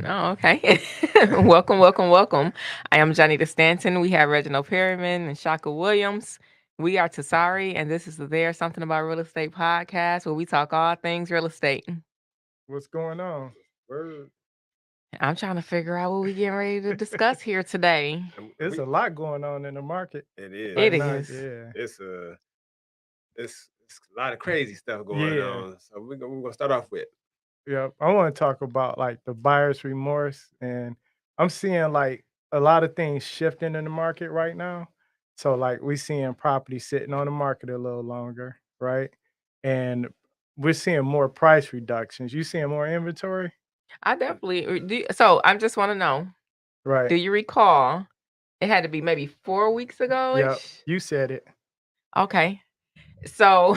Oh, okay. Welcome, welcome, welcome. I am Jonnita Stanton. We have Reginald Perryman and Kashka Williams. We are TSARE, and this is the There Something About Real Estate podcast where we talk all things real estate. What's going on? Word. I'm trying to figure out what we getting ready to discuss here today. And There's a lot going on in the market it is. It right now. is. Yeah. It's it's a lot of crazy stuff going Yeah. on. So we're gonna start off with. Yeah. I want to talk about like the buyer's remorse. And I'm seeing like a lot of things shifting in the market right now. So like we seeing property sitting on the market a little longer, right? And we're seeing more price reductions. You seeing more inventory? I definitely so I just want to know, Right. do you recall it had to be maybe 4 weeks ago Yep. ish? You said it. Okay. So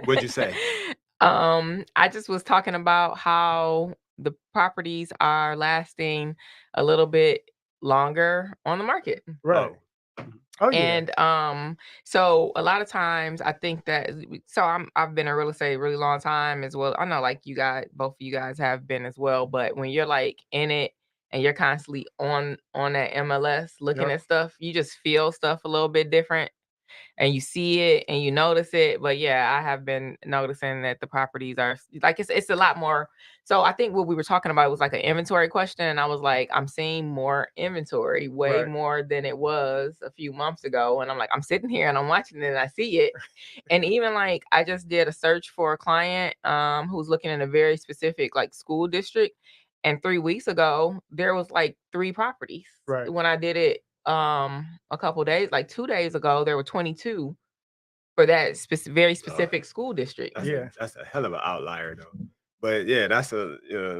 What'd you say? I just was talking about how the properties are lasting a little bit longer on the market. Right. Oh. Oh yeah. And so a lot of times I think that so I've been in real estate a really long time as well. I know like you guys, both of you guys have been as well, but when you're like in it and you're constantly on that MLS looking Yep. at stuff, you just feel stuff a little bit different and you see it and you notice it. But yeah, I have been noticing that the properties are like it's a lot more. So I think what we were talking about was like an inventory question, and I was like, I'm seeing more inventory, way Right. more than it was a few months ago. And I'm like, I'm sitting here and I'm watching it and I see it. And even like I just did a search for a client who's looking in a very specific like school district. And 3 weeks ago, there was like three properties. Right. When I did it a couple days, like 2 days ago, there were 22 for that very Uh, specific school district. that's a Yeah. that's a hell of an outlier though. But yeah, that's a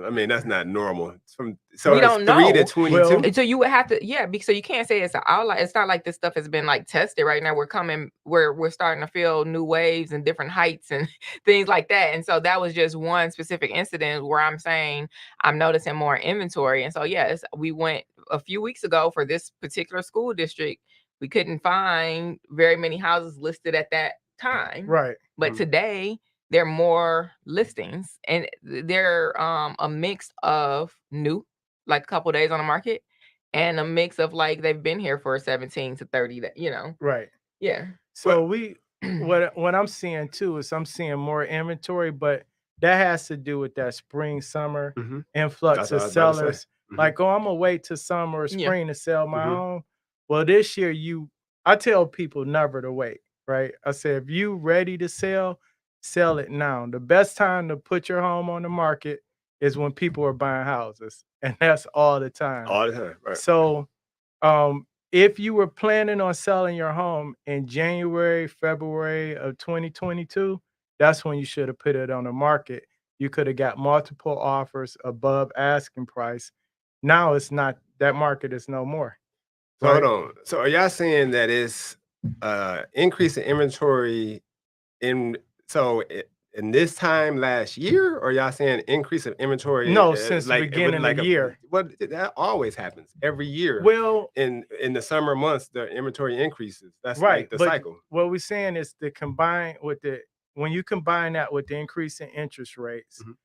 I mean that's not normal. So We it's don't 3 to know. 22. Well, And so you would have to, yeah, because so you can't say it's an outlier. It's not like this stuff has been like tested right now. We're starting to feel new waves and different heights and things like that. And so that was just one specific incident where I'm saying I'm noticing more inventory. And so yes, we went a few weeks ago for this particular school district. We couldn't find very many houses listed at that time. right. But Mhm. today there are more listings and they're a mix of new like a couple days on the market and a mix of like they've been here for 17 to 30 that Right. yeah. Well, So what I'm seeing too is I'm seeing more inventory, but that has to do with that spring summer mhm. influx That's what of I was about to say. sellers. Mhm. Like, oh, I'm gonna wait till summer or Yeah. spring to sell my Mhm. home. Well, this year I tell people never to wait, right? I said if you ready to sell it now. The best time to put your home on the market is when people are buying houses, and that's all the time. All the time, right? So if you were planning on selling your home in January, February of 2022, that's when you should have put it on the market. You could have got multiple offers above asking price. Now it's not that market is no more, So hold right? on. So are y'all saying that it's increase in inventory in in this time last year, or y'all saying increase of inventory No, since the like with beginning of like the a year. what that always happens every year Well, in the summer months the inventory increases. That's right, like the but cycle. what we're saying is the combine with the when you combine that with the increase in interest rates. Mhm.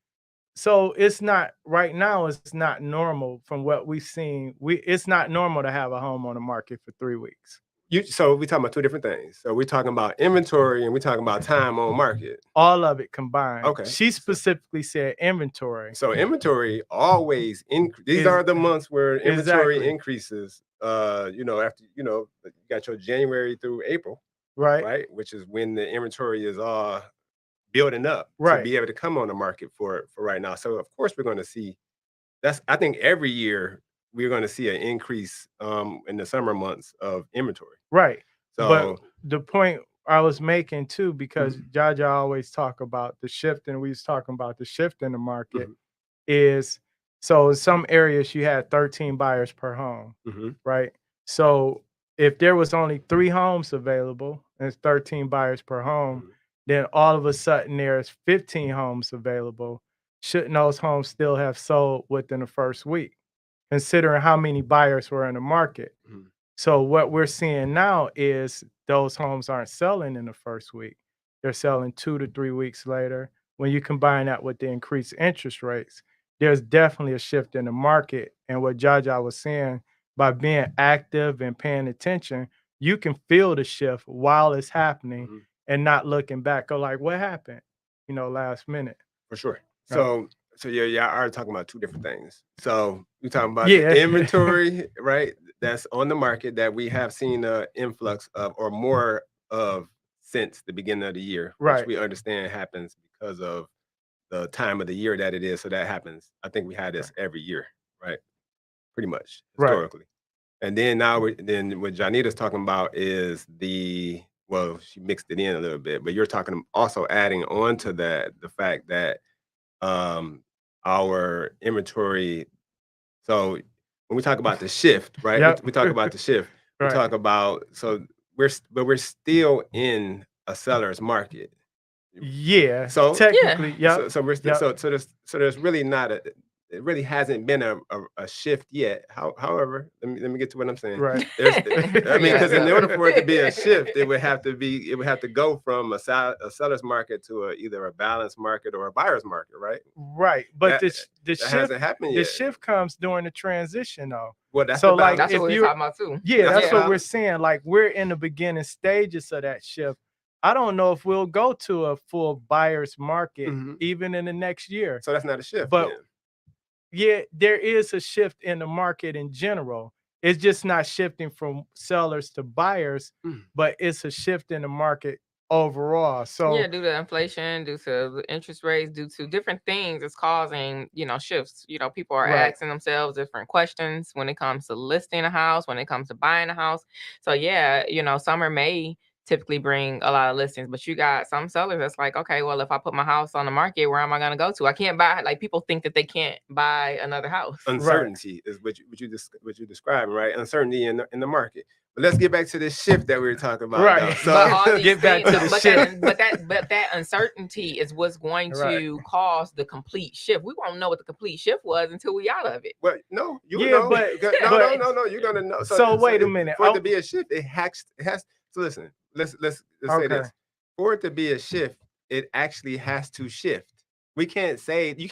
So it's not right now, it's not normal from what we've seen. It's not normal to have a home on the market for 3 weeks. So we talking about two different things. So we're talking about inventory and we're talking about time on market. All of it combined. Okay. She So specifically said inventory so inventory always these is are the months where inventory exactly, increases after you got your January through April, right, right? Which is when the inventory is building up to right, be able to come on the market for right now. So of course we're going to see that's I think every year we're going to see an increase in the summer months of inventory. right. But So the point I was making too, because mhm, Jaja always talk about the shift, and we was talking about the shift in the market, mhm, is so in some areas you had 13 buyers per home, mhm, right? So if there was only 3 homes available and it's 13 buyers per home, mhm. then all of a sudden there's 15 homes available. Shouldn't those homes still have sold within the first week, considering how many buyers were in the market? Mhm. So what we're seeing now is those homes aren't selling in the first week. They're selling 2 to 3 weeks later. When you combine that with the increased interest rates, there's definitely a shift in the market. And what Jaja was saying, by being active and paying attention, you can feel the shift while it's happening and not looking back or like, what happened, last minute. For sure. So yeah, I already talking about two different things. So we're talking about Yeah. the inventory, right? That's on the market that we have seen an influx of or more of since the beginning of the year, which Right. we understand happens because of the time of the year that it is. So that happens. I think we had this every year, right? Pretty much Right. historically. And then then what Jonnita's talking about is well, she mixed it in a little bit, but you're talking also adding on to that the fact that our inventory. So when we talk about the shift, right? Yep. We talk about the shift. We Right. talk about we're still in a seller's market. Yeah. So technically, Yeah. so we're still so there's really not it really hasn't been a shift yet. However, let me get to what I'm saying. Right. There's, I mean, Yeah. because in order for it to be a shift, it would have to go from a seller's market to either a balanced market or a buyer's market, right? Right. But the That shift hasn't happened the yet. shift comes during the transition though. Well, that's So the like balance. That's if what we're you're talking about too. yeah, that's what we're balance. saying. Like we're in the beginning stages of that shift. I don't know if we'll go to a full buyer's market even in the next year. So that's not a shift. But then. yeah, there is a shift in the market in general. It's just not shifting from sellers to buyers, but it's a shift in the market overall. So Yeah, due to inflation, due to the interest rates, due to different things, it's causing, shifts. People are Right. asking themselves different questions when it comes to listing a house, when it comes to buying a house. So yeah, summer may typically bring a lot of listings, but you got some sellers that's like, okay, well, if I put my house on the market, where am I going to go to? I can't buy. Like people think that they can't buy another house. Uncertainty is what you're describing, right? Uncertainty in the market. But let's get back to this shift that we were talking about. Right. Though. So But all these Get back things, to the but shift. that uncertainty is what's going Right. to cause the complete shift. We won't know what the complete shift was until we out of it. Well, no, you Yeah, know, but- no, you're gonna know. So wait a minute. For it to be a shift, it has. So listen, let's say this. For it to be a shift, it actually has to shift. We can't say we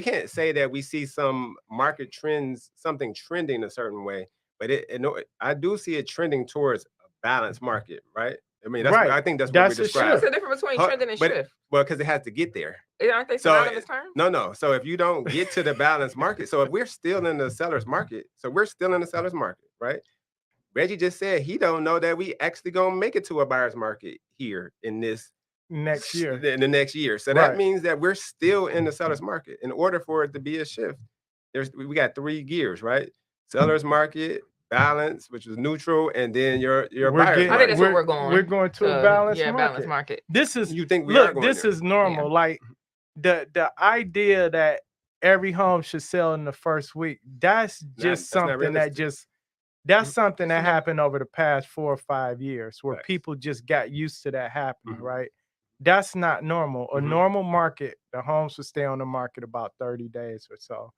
can't say that we see some market trends, something trending a certain way, but I do see it trending towards a balanced market, right? I mean, I think that's what we described. What's the difference between trending and shift? Well, because it has to get there. Aren't they synonymous terms? No. So if you don't get to the balanced market, so if we're still in the seller's market, right? Reggie just said he don't know that we actually gonna make it to a buyer's market here in this next year. In the next year. So that means that we're still in the seller's market. In order for it to be a shift, we got 3 gears, right? Seller's market, balance, which is neutral, and then your buyer's market. I think that's where we're going. We're going to a balanced market. Balanced market. This is you think we are going this there. is normal. Yeah. Like the idea that every home should sell in the first week, that's something that happened over the past 4 or 5 years where people just got used to that happening, right? That's not normal. A normal market, the homes will stay on the market about 30 days or so.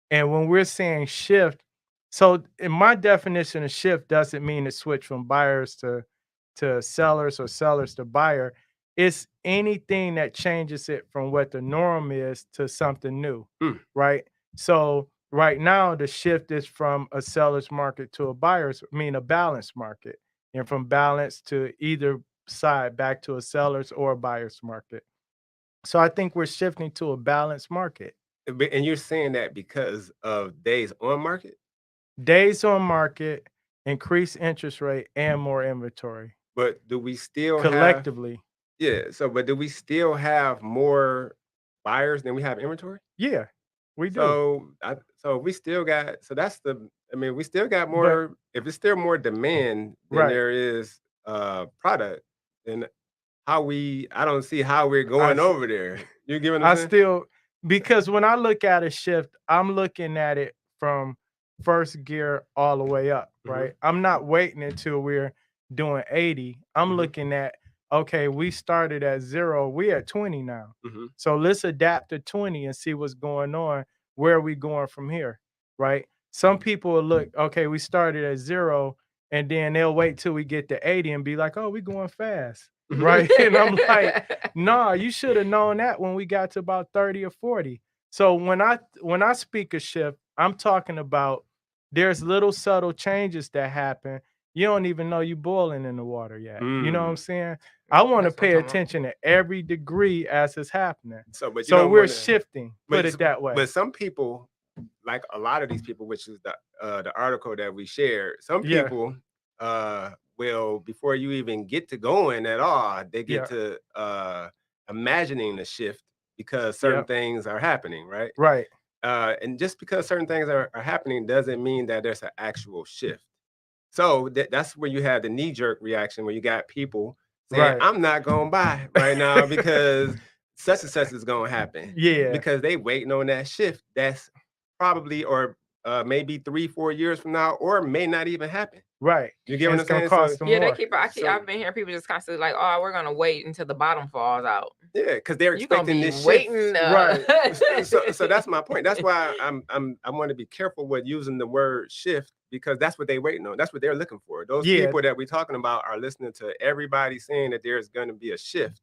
And when we're saying shift, so in my definition of shift doesn't mean to switch from buyers to sellers or sellers to buyer. It's anything that changes it from what the norm is to something new, right? So right now, the shift is from a seller's market to a balanced market, and from balance to either side back to a seller's or a buyer's market. So I think we're shifting to a balanced market. And you're saying that because of days on market? Days on market, increased interest rate, and more inventory. But do we still collectively? But do we still have more buyers than we have inventory? Yeah, we do. So we still got. So we still got more. If it's still more demand than there is product, then I don't see how we're going over there. You giving? Because when I look at a shift, I'm looking at it from first gear all the way up, right? I'm not waiting until we're doing 80. I'm looking at, okay, we started at 0, we at 20 now. So let's adapt to 20 and see what's going on. Where are we going from here, right? Some people will look, okay, we started at 0, and then they'll wait till we get to 80 and be like, oh, we're going fast. right? And I'm like, nah, you should have known that when we got to about 30 or 40. So when I speak of shift, I'm talking about there's little subtle changes that happen. You don't even know you boiling in the water yet. You know what I'm saying? I want to That's what I'm pay talking about. attention to every degree as it's happening. So, but you So don't we're want to. shifting, put it that way. But some people, like a lot of these people, which is the article that we shared, some Yeah. people will, before you even get to going at all, they get Yeah. to imagining the shift because certain Yep. things are happening, right? Right. And just because certain things are happening doesn't mean that there's an actual shift. So that's where you have the knee-jerk reaction, where you got people saying, Right. I'm not going to buy right now because such and such is going to happen. Yeah. Because they waiting on that shift that's probably, or maybe 3-4 years from now, or may not even happen. Right. You get And what it's I'm gonna saying? cost them Yeah, more. I've been hearing people just constantly like, oh, we're gonna wait until the bottom falls out. Yeah, because they're You're gonna expecting be this waiting. shift. Right. So that's my point. That's why I want to be careful with using the word shift, because that's what they're waiting on. That's what they're looking for. Those Yeah. people that we're talking about are listening to everybody saying that there's going to be a shift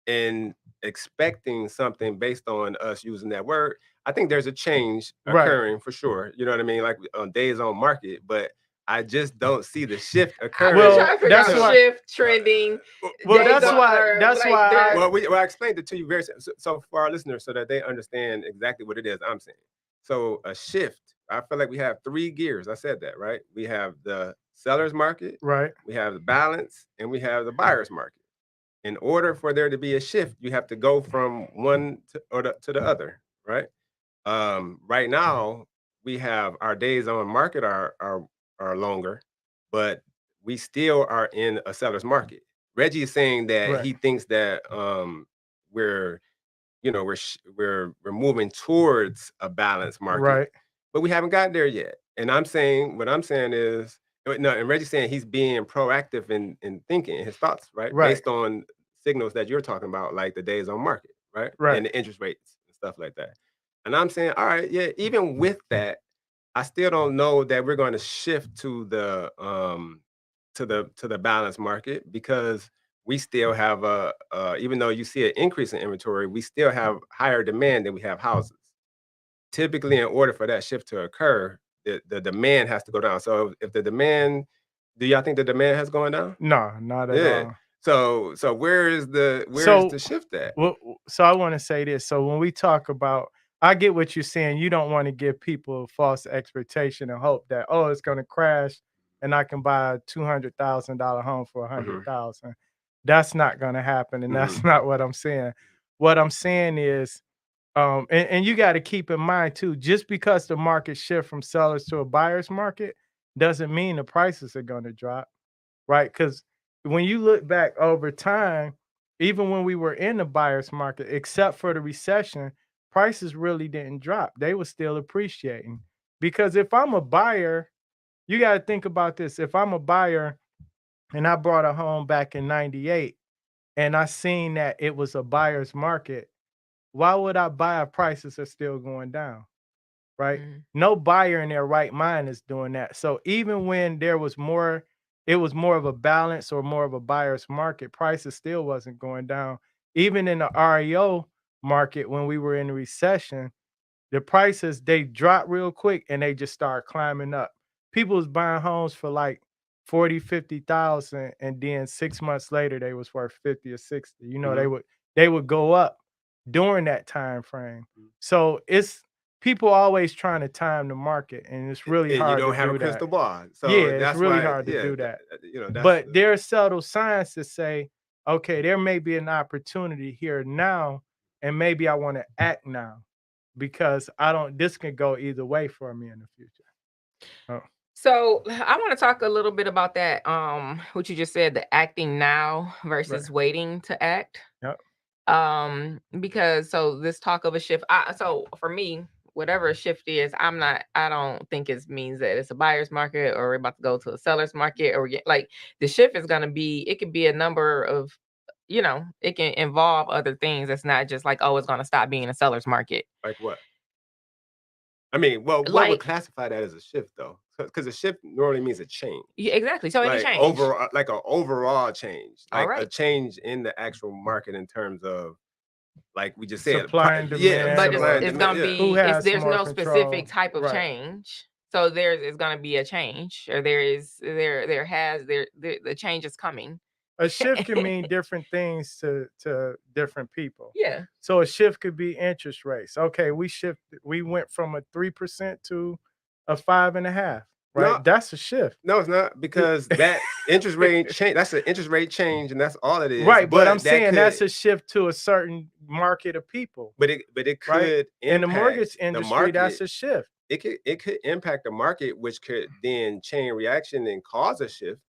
and expecting something based on us using that word. I think there's a change Right. occurring for sure. You know what I mean? Like on days on market, but I just don't see the shift I'm occurring. just trying to figure that's out why- shift, trending. Well, days that's on- why. or, That's like, why. they're- Well, I explained it to you very so for our listeners, so that they understand exactly what it is I'm saying. So a shift, I feel like we have 3 gears. I said that, right? We have the seller's market, Right. we have the balance, and we have the buyer's market. In order for there to be a shift, you have to go from one to the other, right? Right now, we have our days on market are longer, but we still are in a seller's market. Reggie is saying that Right. he thinks that we're we're moving towards a balanced market, Right. but we haven't gotten there yet. And what I'm saying is, no, and Reggie's saying he's being proactive in thinking his thoughts, right? Right. Based on signals that you're talking about, like the days on market, right? Right. And the interest rates and stuff like that. And I'm saying, all right, yeah, even with that, I still don't know that we're going to shift to the balanced market, because we still have even though you see an increase in inventory, we still have higher demand than we have houses. Typically, in order for that shift to occur, the demand has to go down. So if the demand, do y'all think the demand has gone down? No, not at Yeah. all. So where is the shift at? Well, so I want to say this. So when we talk about, I get what you're saying. You don't want to give people a false expectation and hope that, oh, it's going to crash and I can buy a $200,000 home for $100,000. That's not going to happen, and that's not what I'm saying. What I'm saying is, and you got to keep in mind too, just because the market shift from sellers to a buyer's market doesn't mean the prices are going to drop, right? Because when you look back over time, even when we were in the buyer's market, except for the recession, prices really didn't drop. They were still appreciating. Because if I'm a buyer, you got to think about this. If I'm a buyer and I bought a home back in 98 and I seen that it was a buyer's market, why would I buy if prices are still going down? Right? No buyer in their right mind is doing that. So even when it was more of a balance or more of a buyer's market, prices still wasn't going down. Even in the REO market, when we were in a recession, the prices, they dropped real quick and they just start climbing up. People was buying homes for like 40, 50,000, and then 6 months later they was worth 50 or 60. You know, they would go up during that time frame. So it's people always trying to time the market, and it's really And hard you don't to have do a crystal that. ball. So Yeah, it's that's really why, hard to yeah, do that. that's But there are subtle signs to say, okay, there may be an opportunity here now, and maybe I want to act now, because this can go either way for me in the future. Oh. So I want to talk a little bit about that. What you just said, the acting now versus waiting to act. Yep. Because so this talk of a shift, so for me, whatever a shift is, I don't think it means that it's a buyer's market or we're about to go to a seller's market, or like the shift is going to be, it could be a number of, it can involve other things. It's not just like, oh, it's going to stop being a seller's market. Like what? I mean, well, what would classify that as a shift though? because a shift normally means a change. Yeah, exactly. So any Like change. overall, like an overall change, All like a right. change in the actual market in terms of, like we just said, Supply and yeah, demand, But supply and it's demand, gonna yeah. who be it's has there's more no specific control. type of Right. change. So there's gonna be a change, or the change is coming. A shift can mean different things to different people. Yeah. So a shift could be interest rates. Okay, we went from a 3% to a 5.5%, right? No, That's a shift. no, it's not, because that interest rate change, that's an interest rate change, and that's all it is. Right, but I'm But that saying that's could, a shift to a certain market of people, but it right? could In the mortgage impact the industry, that's market. a shift. It could impact the market, which could then chain reaction and cause a shift.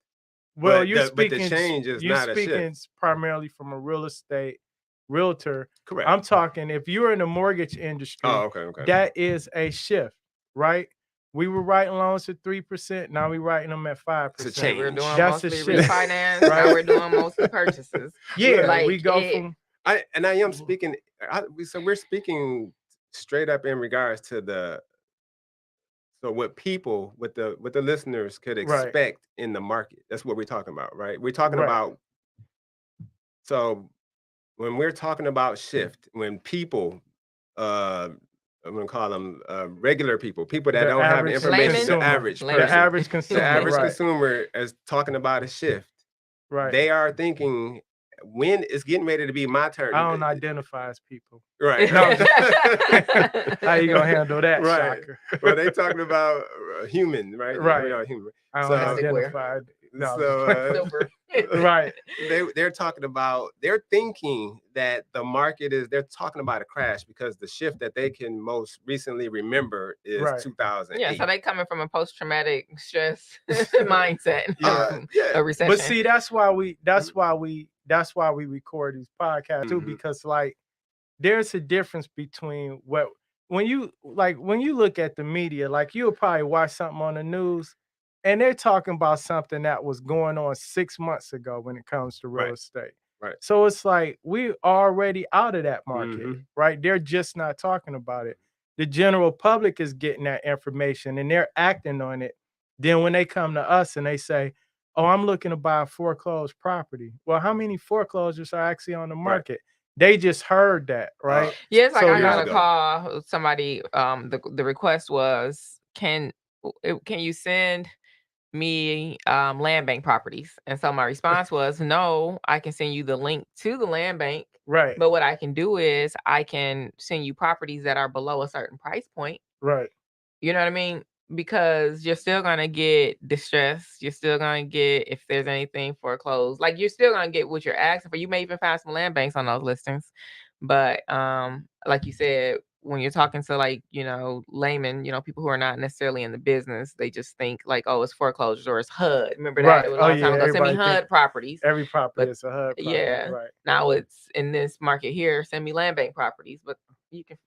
Well, But the change is you're not a speaking shift. primarily from a real estate realtor. Correct. I'm talking if you're in the mortgage industry, Oh, okay. that is a shift, right? We were writing loans at 3%. Now we're writing them at It's a 5%. change. We're doing That's a mostly shift, refinance. right? Now we're doing mostly purchases. Yeah, Like we go it, from I am speaking. So we're speaking straight up in regards to what people, what the listeners could right, expect in the market. That's what we're talking about, right? We're talking right, about, so when we're talking about shift, when people, I'm gonna call them regular people, people that the don't have average information, the consumer, average the Layman. person, average the consumer, average right, consumer is talking about a shift. right. They are thinking, when it's getting ready to be my turn. I don't identify as people. Right. No, how you gonna handle that, Right. Shocker? Well, they talking about human, right? We Right. are human. I don't So, identify. No, I'm just so playing. Silver. Right. they're talking about, they're thinking that the market is, they're talking about a crash because the shift that they can most recently remember is Right. 2008. Yeah, so they coming from a post-traumatic stress mindset of Yeah. a recession. But see, that's why we record these podcasts too, Mhm. because like there's a difference between when you look at the media, like you'll probably watch something on the news and they're talking about something that was going on 6 months ago when it comes to real Right. estate. Right. So it's like we're already out of that market, Mhm. right? They're just not talking about it. The general public is getting that information and they're acting on it. Then when they come to us and they say, "Oh, I'm looking to buy a foreclosed property." Well, how many foreclosures are actually on the Right. market? They just heard that, right? Yeah, it's like So I got then- a call. Somebody, the request was, can you send me land bank properties? And so my response was, no, I can send you the link to the land bank. Right. But what I can do is I can send you properties that are below a certain price point. Right. You know what I mean? Because you're still gonna get distress. You're still gonna get, if there's anything foreclosed, like you're still gonna get what you're asking for. You may even find some land banks on those listings. But like you said, when you're talking to, like, laymen, people who are not necessarily in the business, they just think like, oh, it's foreclosures or it's HUD. Remember that? Right. It was a Oh long time yeah, ago. Send me everybody think HUD properties. every property But is a HUD property. yeah, Right. now it's in this market here, send me land bank properties. But you can.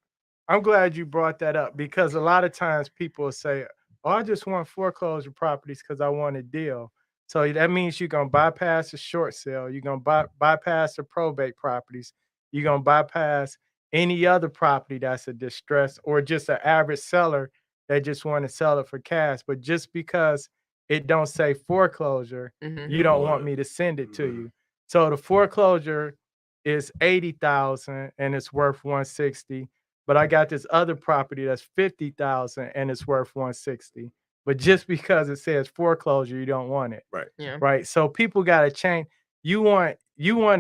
I'm glad you brought that up because a lot of times people say, "Oh, I just want foreclosure properties because I want a deal." So that means you're gonna bypass the short sale. You're gonna bypass the probate properties. You're gonna bypass any other property that's a distress or just an average seller that just want to sell it for cash. But just because it don't say foreclosure, you don't want me to send it to you. So the foreclosure is 80,000 and it's worth 160. But I got this other property that's 50,000 and it's worth 160. But just because it says foreclosure, you don't want it. Right. Yeah. Right. So people gotta change. You want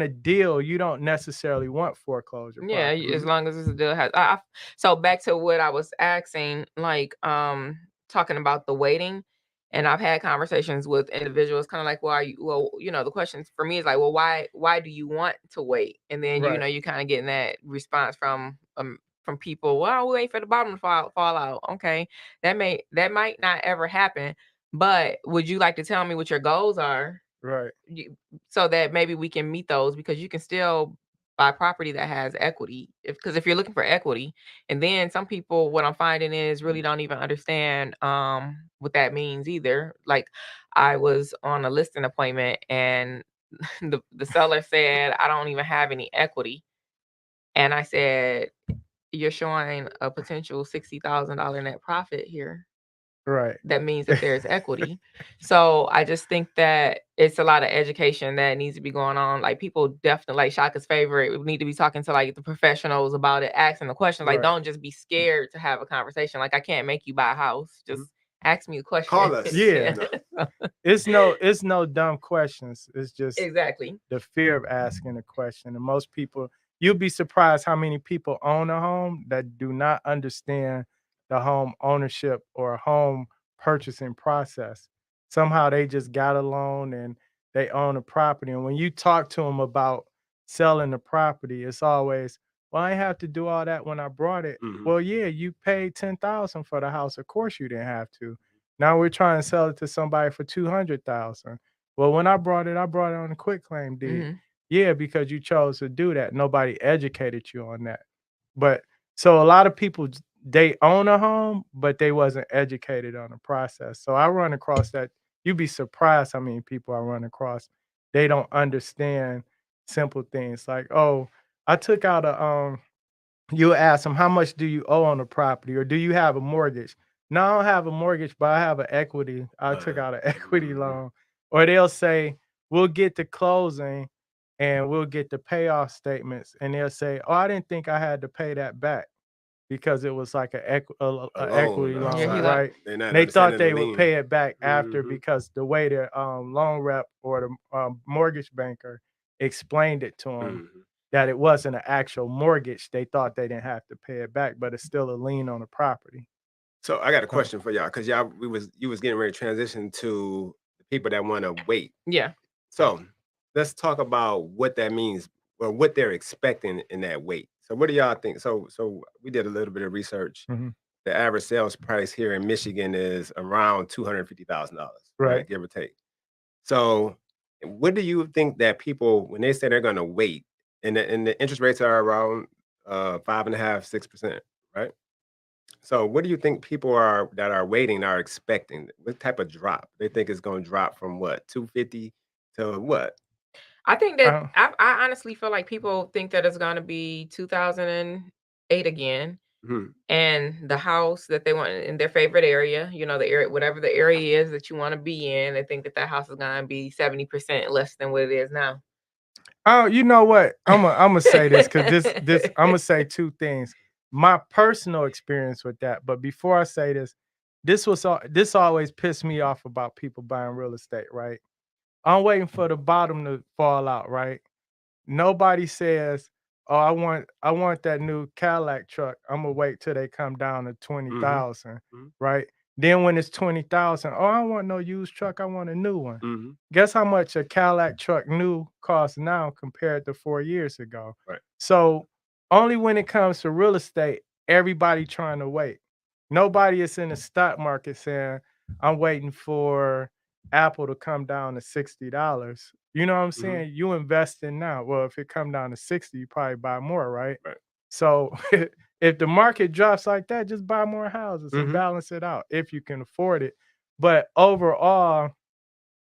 a deal, you don't necessarily want foreclosure. Yeah, property. as long as it's a deal has. So back to what I was asking, like talking about the waiting, and I've had conversations with individuals, kind of like, the questions for me is like, well, why do you want to wait? And then Right. you kind of getting that response from people. Well, we wait for the bottom to fall out. Okay, that might not ever happen, but would you like to tell me what your goals are? Right. So that maybe we can meet those, because you can still buy property that has equity, because if you're looking for equity. And then some people, what I'm finding is, really don't even understand what that means either. Like, I was on a listing appointment and the seller said, I don't even have any equity. And I said, you're showing a potential $60,000 net profit here. Right. that means that there's equity. So I just think that it's a lot of education that needs to be going on. Like people definitely, like Shaka's favorite, we need to be talking to like the professionals about it, asking the questions. Like don't just be scared to have a conversation. Like I can't make you buy a house. Just ask me a question. Call us. Yeah. It's no dumb questions. It's just exactly the fear of asking a question. And most people, you'll be surprised how many people own a home that do not understand the home ownership or home purchasing process. Somehow they just got a loan and they own a property. And when you talk to them about selling the property, it's always, well, I have to do all that when I brought it. Well, yeah, you paid $10,000 for the house. Of course you didn't have to. Now we're trying to sell it to somebody for $200,000. Well, when I brought it on a quick claim deed. Yeah, because you chose to do that. Nobody educated you on that. But so a lot of people, they own a home, but they wasn't educated on the process. So I run across that. You'd be surprised how many people I run across. They don't understand simple things like, oh, I took out a you ask them, how much do you owe on the property, or do you have a mortgage? No, I don't have a mortgage, but I have an equity. I took out an equity loan. Or they'll say, we'll get the closing and we'll get the payoff statements. And they'll say, oh, I didn't think I had to pay that back because it was like an equity loan, right? They thought they would pay it back after because the way the loan rep or the mortgage banker explained it to them that it wasn't an actual mortgage. They thought they didn't have to pay it back, but it's still a lien on the property. So I got a question for y'all, because you was getting ready to transition to the people that want to wait. Yeah. So let's talk about what that means or what they're expecting in that wait. So what do y'all think? So we did a little bit of research. The average sales price here in Michigan is around $250,000, right? Give or take. So what do you think that people, when they say they're going to wait, and the interest rates are around 5.5%, 6%, right? So what do you think people that are waiting are expecting? What type of drop? They think it's going to drop from what, 250 to what? I think that I honestly feel like people think that it's going to be 2008 again. And the house that they want in their favorite area, you know, the area, whatever the area is that you want to be in, they think that that house is going to be 70% less than what it is now. Oh, you know what? I'm gonna say this because this I'm gonna say two things. My personal experience with that, but before I say this, this always pissed me off about people buying real estate, right? I'm waiting for the bottom to fall out, right? Nobody says, "Oh, I want that new Cadillac truck. I'm gonna wait till they come down to 20,000, right?" Then when it's 20,000, oh, I don't want no used truck. I want a new one. Guess how much a Cadillac truck new costs now compared to 4 years ago? Right. So only when it comes to real estate, everybody trying to wait. Nobody is in the stock market saying, "I'm waiting for Apple to come down to $60." You know what I'm saying? You invest in now. Well, if it come down to 60, you probably buy more, right? So if the market drops like that, just buy more houses and balance it out if you can afford it. But overall,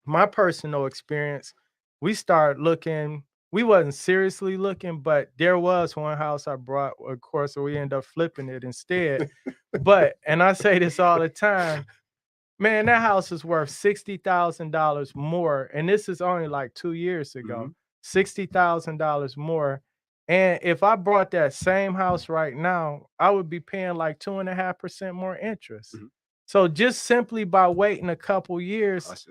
my personal experience, we started looking, we wasn't seriously looking, but there was one house I brought, of course, so we ended up flipping it instead. And I say this all the time, man, that house is worth $60,000 more. And this is only like 2 years ago. $60,000 more. And if I brought that same house right now, I would be paying like 2.5% more interest. So just simply by waiting a couple years,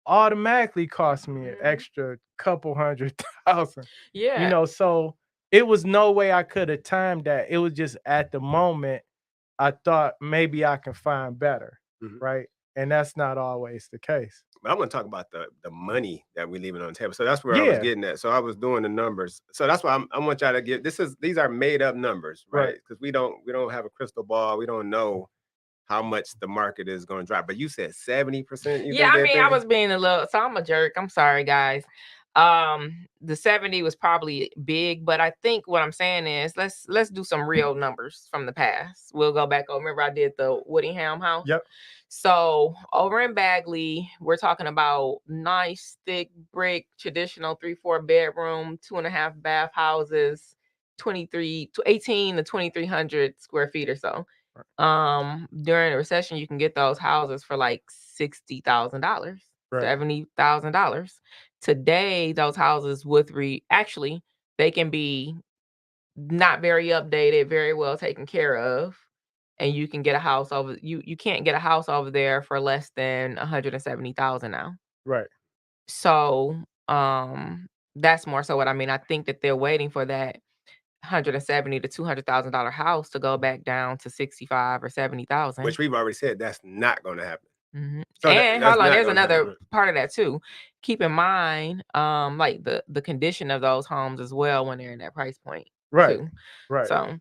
automatically cost me an extra couple $100,000. Yeah. You know, so it was no way I could have timed that. It was just at the moment, I thought maybe I can find better, right? And that's not always the case. But I want to talk about the money that we're leaving on the table. So that's where I was getting at. So I was doing the numbers. So that's why I want y'all to get, these are made up numbers, right? Because we don't have a crystal ball. We don't know how much the market is going to drop. But you said 70%. Yeah, I mean, I was being a little, so I'm a jerk. I'm sorry, guys. The 70 was probably big, but I think what I'm saying is let's do some real numbers from the past. We'll go back over. Remember I did the Woodingham house? Yep. So over in Bagley, we're talking about nice, thick brick, traditional 3-4 bedroom, 2.5 bath houses, 18 to 2,300 square feet or so. During the recession, you can get those houses for like $60,000, $70,000. Today, those houses with actually they can be not very updated, very well taken care of, and you can get a house over you can't get a house over there for less than 170,000 now. Right. So, that's more so what I mean. I think that they're waiting for that 170 to $200,000 house to go back down to 65 or 70,000. Which we've already said that's not going to happen. So and hold on, there's another part of that too. Keep in mind, like the condition of those homes as well when they're in that price point. Right. Too. Right. So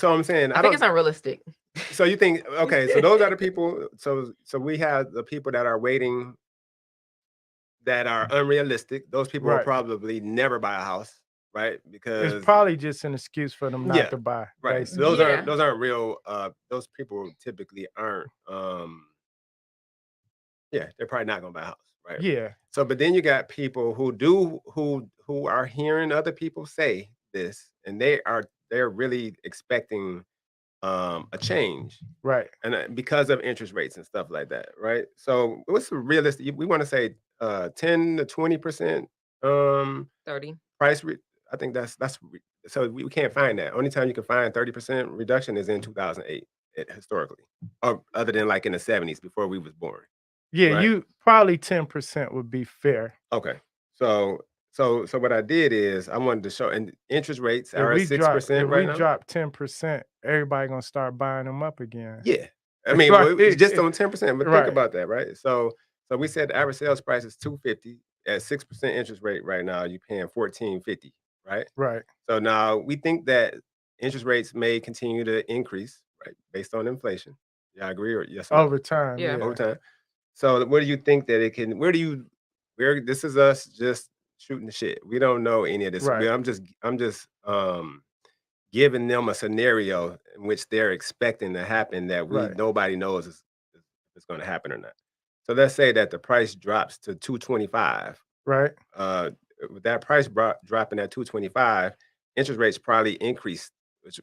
I'm saying I think it's unrealistic. So you think okay? So those are the people. So we have the people that are waiting, that are unrealistic. Those people will probably never buy a house. Right, because it's probably just an excuse for them not to buy. Right, those aren't real. Those people typically aren't. They're probably not gonna buy a house, right? Yeah. So, but then you got people who are hearing other people say this, and they're really expecting a change, right? And because of interest rates and stuff like that, right? So, what's the realistic? We want to say 10 to 20%. 30 price. I think that's so we can't find that. Only time you can find 30% reduction is in 2008 historically, or other than like in the 70s before we was born. Yeah, right? You probably 10% would be fair. Okay, so what I did is I wanted to show, and interest rates are at 6% right now. If we drop 10%, everybody gonna start buying them up again. Yeah, I mean, it's just on 10%, but think about that, right? So we said the average sales price is $250 at 6% interest rate right now. You're paying $1,450. Right. Right. So now we think that interest rates may continue to increase, right, based on inflation. Yeah, I agree, or yes? Over time. Yeah. Over time. So what do you think that it can? Where this is us just shooting the shit. We don't know any of this. Right. I'm just giving them a scenario in which they're expecting to happen that nobody knows if it's going to happen or not. So let's say that the price drops to $225. Right. With that price dropping at $225, interest rates probably increased,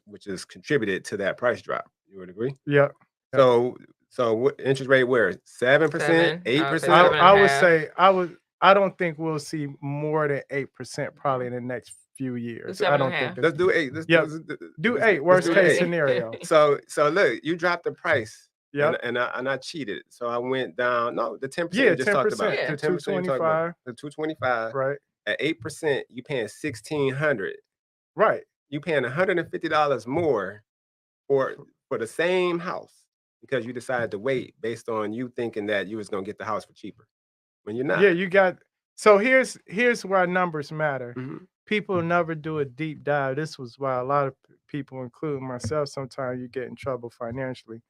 which is contributed to that price drop. You would agree? Yeah. So what interest rate? Where 7%, 8%? I would say I don't think we'll see more than 8% probably in the next few years. I don't think. Let's do 8. Do 8. Worst case scenario. So look, you dropped the price. Yeah, and I cheated, so I went down. No, the 10%. Yeah, you just talked about. The 225. The 225. Right. At 8%, you paying $1,600. Right. You paying $150 more for the same house because you decided to wait based on you thinking that you was gonna get the house for cheaper when you're not. Yeah, you got. So here's why numbers matter. Mm-hmm. People never do a deep dive. This was why a lot of people, including myself, sometimes you get in trouble financially.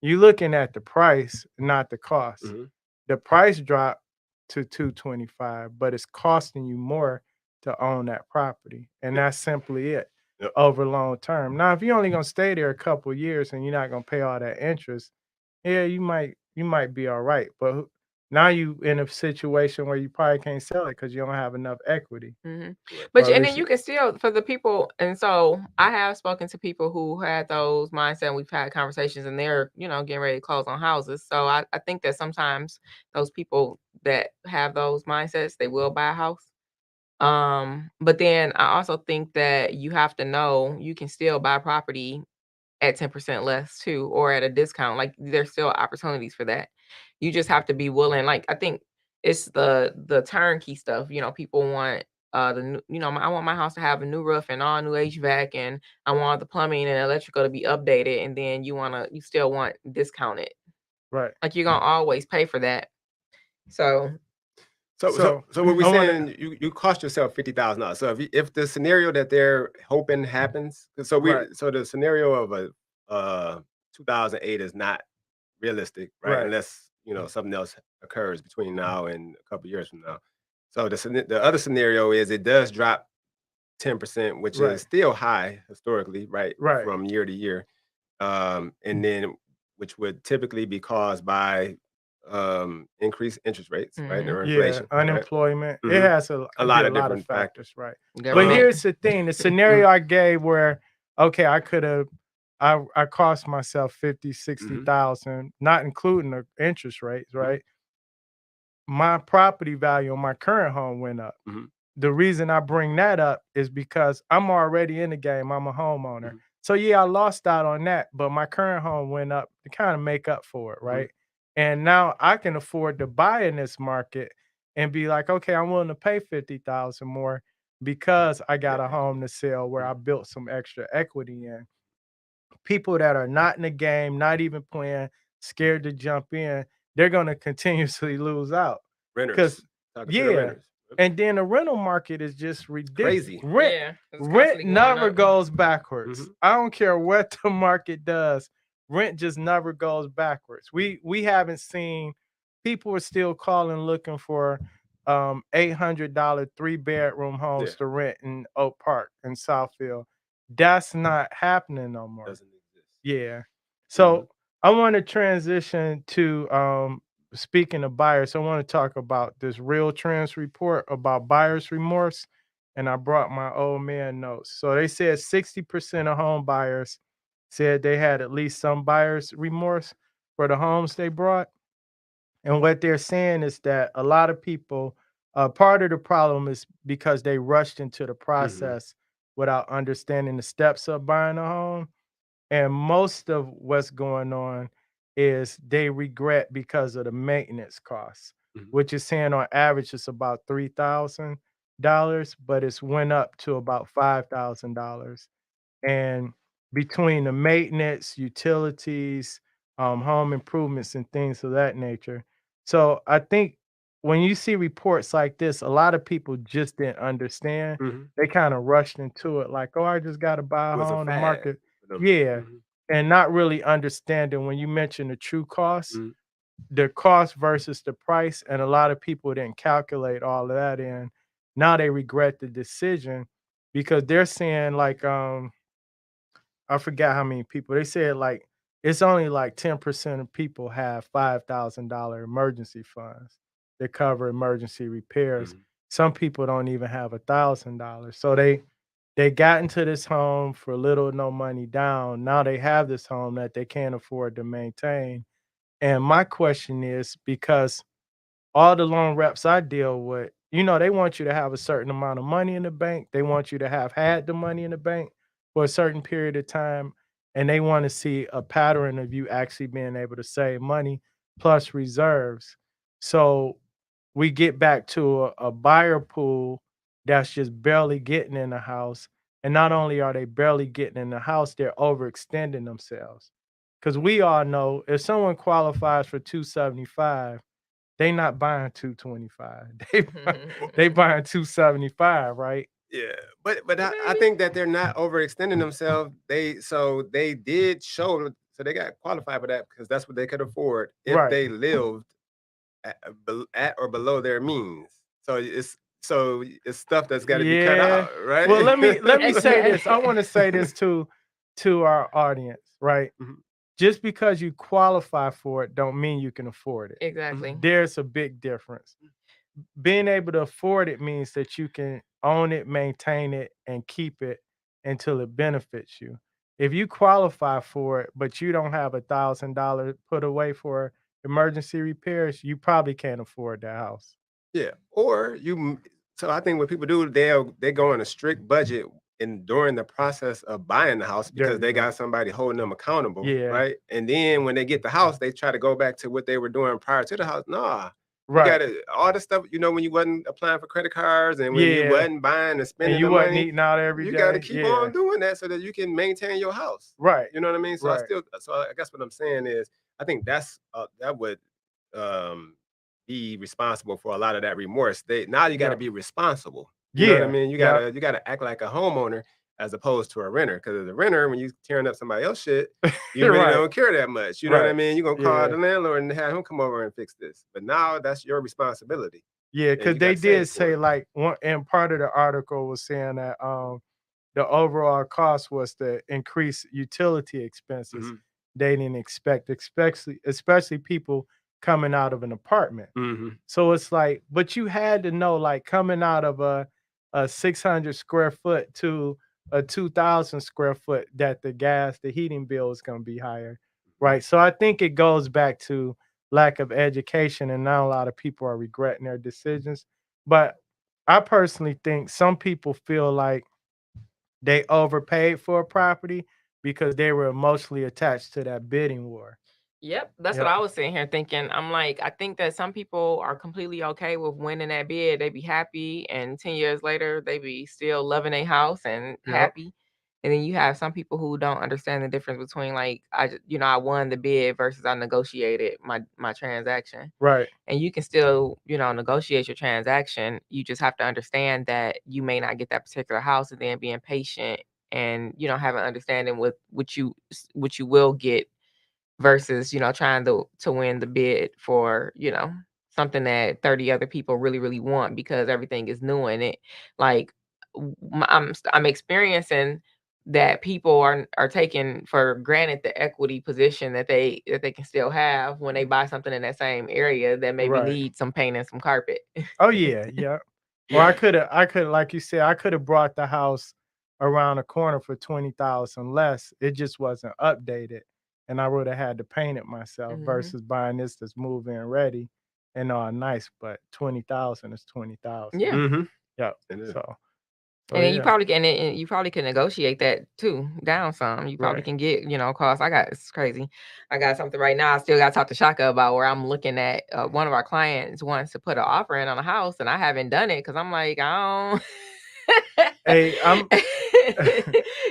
You're looking at the price, not the cost. Mm-hmm. The price dropped to $225, but it's costing you more to own that property, and that's simply it. Over long term. Now, if you're only gonna stay there a couple of years and you're not gonna pay all that interest, yeah, you might be all right. But now you in a situation where you probably can't sell it because you don't have enough equity. Mm-hmm. But and then you can still, for the people, and so I have spoken to people who had those mindset. We've had conversations, and they're getting ready to close on houses. So I think that sometimes those people that have those mindsets, they will buy a house. But then I also think that you have to know you can still buy property at 10% less too, or at a discount. Like there's still opportunities for that. You just have to be willing. Like I think it's the turnkey stuff. People want the new, I want my house to have a new roof and all new HVAC, and I want the plumbing and electrical to be updated, and then you still want discounted. Right. Like you're gonna always pay for that. So what we're saying, you cost yourself $50,000. So if the scenario that they're hoping happens, so the scenario of a 2008 is not realistic, right? Unless something else occurs between now and a couple of years from now. So the other scenario is it does drop 10%, which is still high historically, right? From year to year, and then which would typically be caused by increased interest rates, right? Or inflation, unemployment. Right? It has a lot of different factors, right? Yeah, but here's the thing: the scenario I gave where I could have I cost myself 50, 60,000, not including the interest rates, right? My property value on my current home went up. The reason I bring that up is because I'm already in the game. I'm a homeowner. So yeah, I lost out on that, but my current home went up to kind of make up for it, right? And now I can afford to buy in this market and be like, okay, I'm willing to pay 50,000 more because I got a home to sell where I built some extra equity in. People that are not in the game, not even playing, scared to jump in, they're going to continuously lose out. Renters. Because Talking to the yeah, renters. and then the rental market is just ridiculous. Crazy. Yeah, it's Rent constantly going never up. goes backwards. I don't care what the market does. Rent just never goes backwards. We haven't seen, people are still calling looking for $800 3-bedroom homes to rent in Oak Park and Southfield. That's not happening no more. Doesn't exist. Yeah. So I want to transition to speaking of buyers. I want to talk about this Realtrends report about buyer's remorse. And I brought my old man notes. So they said 60% of home buyers said they had at least some buyer's remorse for the homes they brought. And what they're saying is that a lot of people, part of the problem is because they rushed into the process without understanding the steps of buying a home. And most of what's going on is they regret because of the maintenance costs, which is saying on average it's about $3,000, but it's went up to about $5,000. And between the maintenance, utilities, home improvements, and things of that nature. So I think when you see reports like this, a lot of people just didn't understand. They kind of rushed into it like, oh, I just got to buy It a was a home, the fad. market. Yeah. And not really understanding when you mention the true cost, the cost versus the price. And a lot of people didn't calculate all of that in. Now they regret the decision because they're saying like, I forgot how many people. They said like it's only like 10% of people have $5,000 emergency funds that cover emergency repairs. Some people don't even have $1,000. So they got into this home for little or no money down. Now they have this home that they can't afford to maintain. And my question is because all the loan reps I deal with, they want you to have a certain amount of money in the bank. They want you to have had the money in the bank for a certain period of time. And they want to see a pattern of you actually being able to save money plus reserves. So we get back to a buyer pool that's just barely getting in the house. And not only are they barely getting in the house, they're overextending themselves. Because we all know if someone qualifies for 275, they not buying 225. They buying 275, right? Yeah, but I think that they're not overextending themselves. They did show, so they got qualified for that because that's what they could afford if they lived at or below their means. So it's stuff that's got to be cut out, right? Well, let me say this. I want to say this to our audience, right? Just because you qualify for it don't mean you can afford it. Exactly. There's a big difference. Being able to afford it means that you can own it, maintain it, and keep it until it benefits you. If you qualify for it, but you don't have $1,000 put away for emergency repairs, you probably can't afford that house. Yeah, or so I think what people do, they go on a strict budget during the process of buying the house because they got somebody holding them accountable, right? And then when they get the house, they try to go back to what they were doing prior to the house. Nah, you got all the stuff, when you wasn't applying for credit cards and when you wasn't buying and spending and you the wasn't money, eating out every day. You got to keep on doing that so that you can maintain your house. Right. You know what I mean? So Right. so I guess what I'm saying is, I think that would be responsible for a lot of that remorse. Now you got to be responsible. You know what I mean? You gotta act like a homeowner as opposed to a renter. Because as a renter, when you tearing up somebody else's shit, you really don't care that much. You know what I mean? You're gonna call the landlord and have him come over and fix this. But now that's your responsibility. Yeah, because they did say like and part of the article was saying that the overall cost was to increase utility expenses. They didn't expect, especially people coming out of an apartment. So it's like, but you had to know, like coming out of a 600 square foot to a 2,000 square foot that the heating bill is going to be higher, right? So I think it goes back to lack of education, and now a lot of people are regretting their decisions. But I personally think some people feel like they overpaid for a property because they were emotionally attached to that bidding war. Yep, that's what Yep. I was sitting here thinking. I'm like, I think that some people are completely okay with winning that bid. They be happy, and 10 years later, they be still loving their house and Yep. happy. And then you have some people who don't understand the difference between like I won the bid versus I negotiated my transaction. Right. And you can still, negotiate your transaction. You just have to understand that you may not get that particular house, and then being patient and have an understanding with what you will get versus trying to win the bid for something that 30 other people really really want because everything is new in it. Like I'm experiencing that people are taking for granted the equity position that they can still have when they buy something in that same area that maybe Right. needs some paint and some carpet. Oh yeah, yeah. Or I could, like you said, I could have brought the house around the corner for 20,000 less. It just wasn't updated, and I would have had to paint it myself Mhm. versus buying this that's move-in ready and all nice, but 20,000 is 20,000. Yeah. Mhm. Yeah. It is. So And then you yeah. probably can and you probably can negotiate that too, down some. You probably Right. can get, cost. It's crazy. I got something right now. I still got to talk to Shaka about where I'm looking at. One of our clients wants to put an offer in on a house, and I haven't done it because I'm like, I Hey, I'm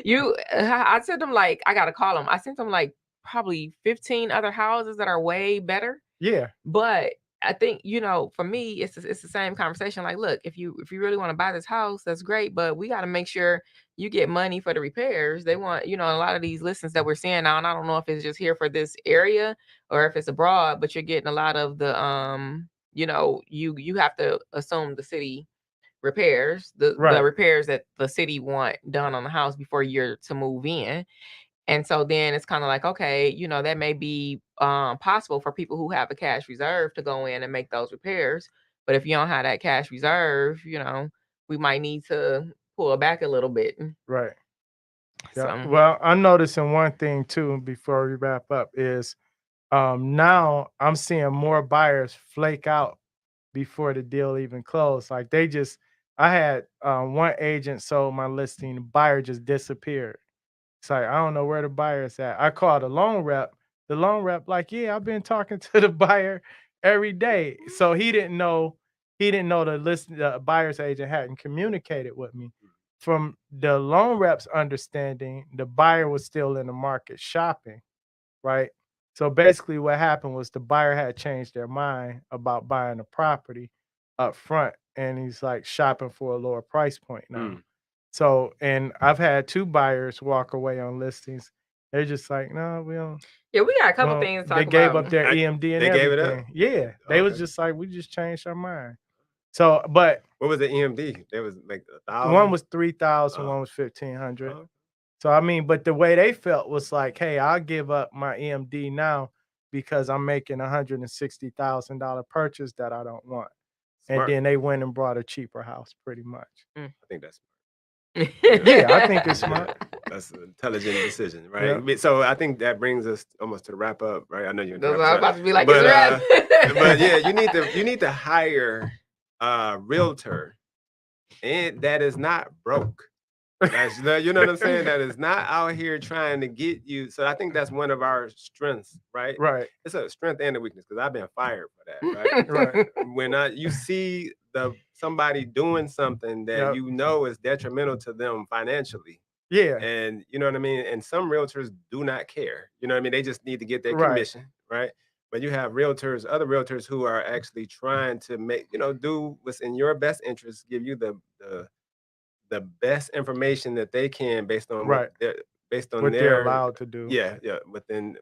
don't. I sent them like I gotta call them. I sent them like probably 15 other houses that are way better. yeah, But I think, for me, it's the same conversation. Like, look, if you really want to buy this house, that's great, but we got to make sure you get money for the repairs. They want, a lot of these listings that we're seeing now, and I don't know if it's just here for this area or if it's abroad, but you're getting a lot of the you have to assume the city repairs, the right, repairs that the city want done on the house before you're to move in. And so then it's kind of like, okay, that may be possible for people who have a cash reserve to go in and make those repairs. But if you don't have that cash reserve, we might need to pull back a little bit. right. Yeah. So, Well, I'm noticing one thing too before we wrap up is now I'm seeing more buyers flake out before the deal even closed. Like I had one agent sold my listing, the buyer just disappeared. It's like, I don't know where the buyer's at. I called a loan rep. The loan rep, like, yeah, I've been talking to the buyer every day. So he didn't know the buyer's agent hadn't communicated with me. From the loan rep's understanding, the buyer was still in the market shopping, right? So basically what happened was the buyer had changed their mind about buying the property up front, and he's like shopping for a lower price point now. Mm. So, and I've had two buyers walk away on listings. They're just like, no, we don't. yeah, we got a couple Well, things to they talk gave about. up their I EMD and They gave it up? everything. Yeah, they was Okay. just like, we just changed our mind. So, but What was the EMD? There was like one 1,000? was 3,000, Oh. one was 1,500. Oh, So I mean, but the way they felt was like, hey, I'll give up my EMD now because I'm making $160,000 purchase that I don't want. And smart. then they went and brought a cheaper house, pretty much. I think that's Yeah, I think it's yeah. smart. That's an intelligent decision, right? Yeah, So I think that brings us almost to the wrap up, right? I know you're That's wrap what us I was up. about to be like, it's But a wrap. but yeah, you need to hire a realtor and that is not broke. That's you know what I'm saying? That is not out here trying to get you. So I think that's one of our strengths, right? right, It's a strength and a weakness because I've been fired for that, right? right. When you see somebody doing something that Yep. you know is detrimental to them financially, Yeah, and you know what I mean? And some realtors do not care. You know what I mean? They just need to get their right, commission, right? But you have realtors, other realtors who are actually trying to make, do what's in your best interest, give you the best information that they can based on right. based on What they're their allowed to do. yeah, within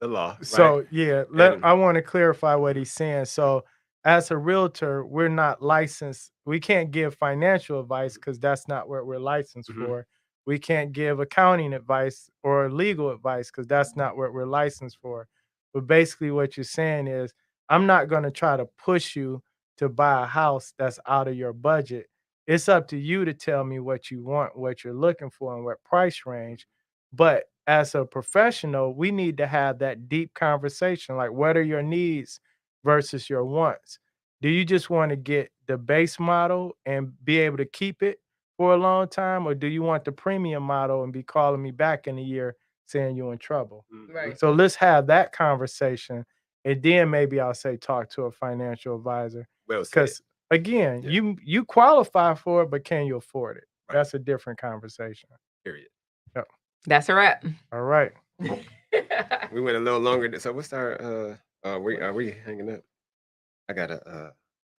the law, right? So yeah, And I want to clarify what he's saying. So as a realtor, we're not licensed. We can't give financial advice because that's not what we're licensed mhm, for. We can't give accounting advice or legal advice because that's not what we're licensed for. But basically, what you're saying is, I'm not going to try to push you to buy a house that's out of your budget. It's up to you to tell me what you want, what you're looking for, and what price range. But as a professional, we need to have that deep conversation. Like, what are your needs versus your wants? Do you just want to get the base model and be able to keep it for a long time? Or do you want the premium model and be calling me back in a year saying you're in trouble? Right. So let's have that conversation. And then maybe I'll say talk to a financial advisor. Well said. Because again, you qualify for it, but can you afford it? Right. That's a different conversation. Period. Yep. That's a wrap. All right. We went a little longer. So what's our are we hanging up? I gotta